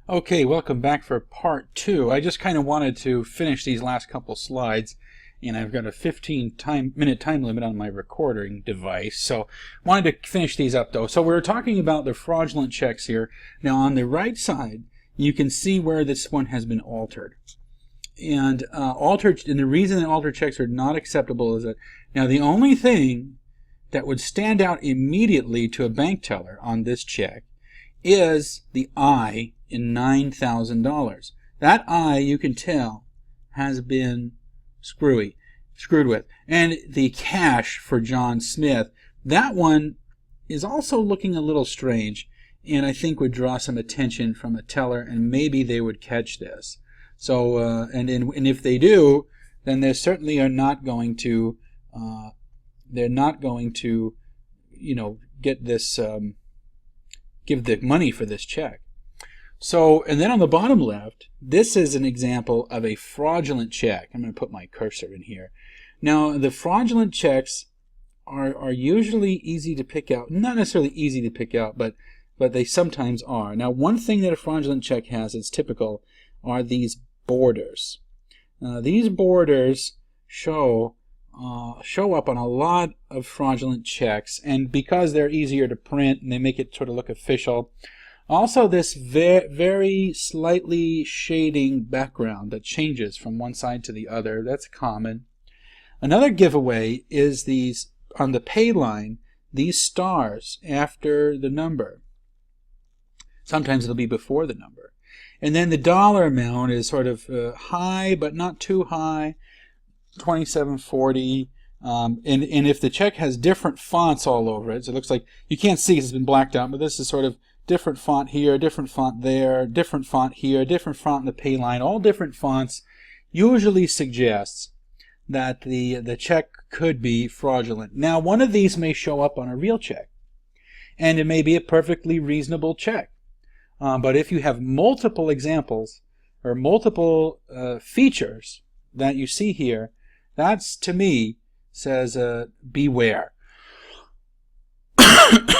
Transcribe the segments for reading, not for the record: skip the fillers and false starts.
Okay, welcome back for part 2. I just kind of wanted to finish these last couple slides, and I've got a 15-minute time limit on my recording device, so wanted to finish these up though. So we're talking about the fraudulent checks here. Now on the right side, you can see where this one has been altered. And the reason that altered checks are not acceptable is that now the only thing that would stand out immediately to a bank teller on this check is the I in $9,000. That I, you can tell, has been screwed with. And the cash for John Smith, that one is also looking a little strange, and I think would draw some attention from a teller, and maybe they would catch this. So, and if they do, then they certainly are not going to, get this, give the money for this check. So, and then on the bottom left, this is an example of a fraudulent check. I'm going to put my cursor in here. Now, the fraudulent checks are usually easy to pick out. Not necessarily easy to pick out, but they sometimes are. Now, one thing that a fraudulent check has that's typical are these borders. These borders show up on a lot of fraudulent checks, and because they're easier to print and they make it sort of look official. Also, this very slightly shading background that changes from one side to the other, that's common. Another giveaway is these, on the pay line, these stars after the number. Sometimes it'll be before the number. And then the dollar amount is sort of high, but not too high, $27.40. And if the check has different fonts all over it, so it looks like, you can't see because it's been blacked out, but this is sort of different font here, different font there, different font here, different font in the pay line, all different fonts usually suggests that the check could be fraudulent. Now, one of these may show up on a real check, and it may be a perfectly reasonable check. But if you have multiple examples or multiple features that you see here, that's, to me, says beware.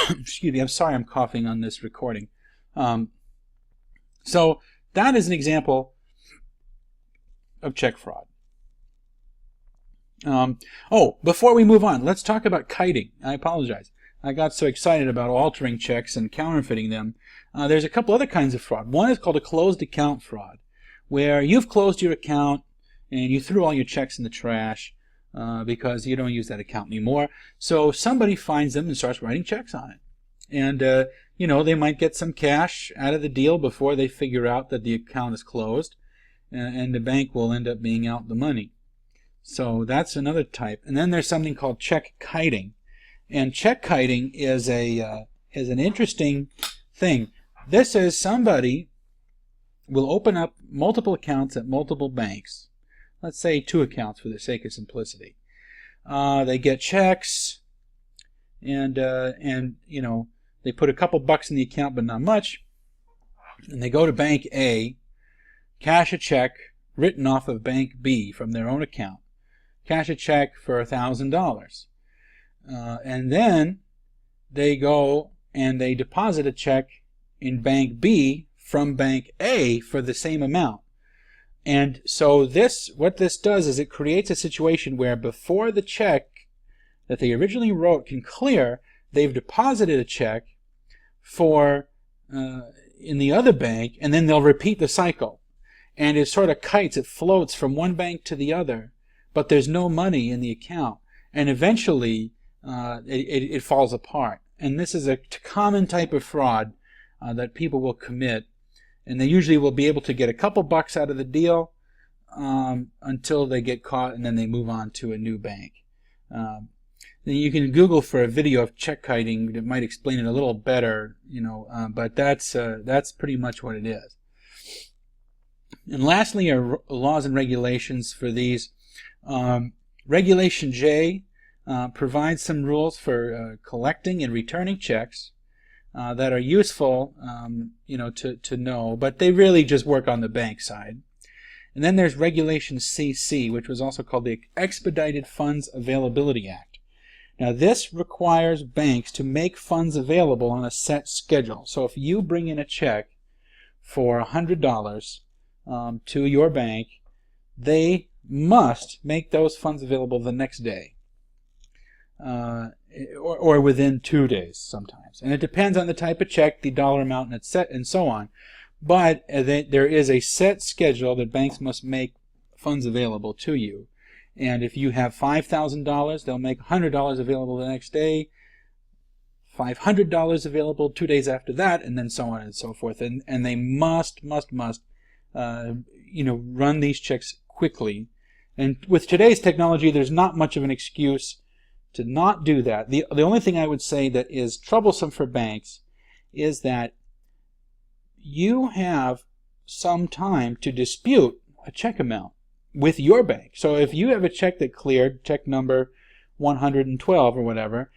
Excuse me, I'm sorry I'm coughing on this recording. So that is an example of check fraud. Before we move on, let's talk about kiting. I apologize. I got so excited about altering checks and counterfeiting them. There's a couple other kinds of fraud. One is called a closed account fraud, where you've closed your account and you threw all your checks in the trash because you don't use that account anymore. So somebody finds them and starts writing checks on it. And, they might get some cash out of the deal before they figure out that the account is closed, and the bank will end up being out the money. So that's another type. And then there's something called check kiting. And check kiting is an interesting thing. This is somebody will open up multiple accounts at multiple banks. Let's say 2 accounts for the sake of simplicity. They get checks, and they put a couple bucks in the account, but not much. And they go to Bank A, cash a check written off of Bank B from their own account. Cash a check for $1,000. And then they go and they deposit a check in Bank B from Bank A for the same amount. And so what this does is it creates a situation where before the check that they originally wrote can clear, they've deposited a check for in the other bank, and then they'll repeat the cycle. And it sort of kites, it floats from one bank to the other, but there's no money in the account. And eventually it falls apart. And this is a common type of fraud that people will commit. And they usually will be able to get a couple bucks out of the deal until they get caught, and then they move on to a new bank. Then you can Google for a video of check kiting that might explain it a little better, but that's pretty much what it is. And lastly are laws and regulations for these. Regulation J provides some rules for collecting and returning checks that are useful, to know, but they really just work on the bank side. And then there's Regulation CC, which was also called the Expedited Funds Availability Act. Now this requires banks to make funds available on a set schedule. So if you bring in a check for $100 to your bank, they must make those funds available the next day, or within 2 days sometimes. And it depends on the type of check, the dollar amount, and so on. But there is a set schedule that banks must make funds available to you. And if you have $5,000, they'll make $100 available the next day, $500 available 2 days after that, and then so on and so forth. And they must run these checks quickly. And with today's technology, there's not much of an excuse to not do that. The only thing I would say that is troublesome for banks is that you have some time to dispute a check amount with your bank. So if you have a check that cleared, check number 112 or whatever,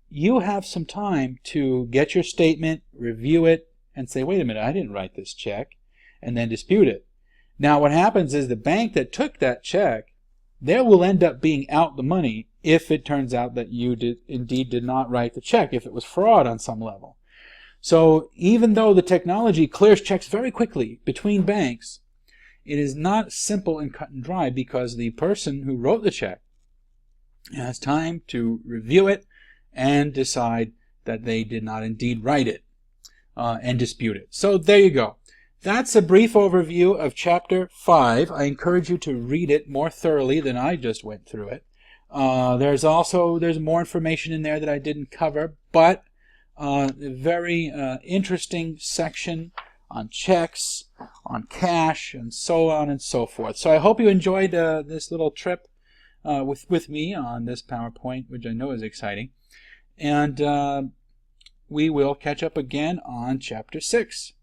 you have some time to get your statement, review it, and say, wait a minute, I didn't write this check, and then dispute it. Now what happens is the bank that took that check, they will end up being out the money if it turns out that you indeed did not write the check, if it was fraud on some level. So even though the technology clears checks very quickly between banks, it is not simple and cut and dry, because the person who wrote the check has time to review it and decide that they did not indeed write it and dispute it. So there you go. That's a brief overview of Chapter 5. I encourage you to read it more thoroughly than I just went through it. There's more information in there that I didn't cover, but a very interesting section on checks, on cash, and so on and so forth. So I hope you enjoyed this little trip with me on this PowerPoint, which I know is exciting. And we will catch up again on Chapter 6.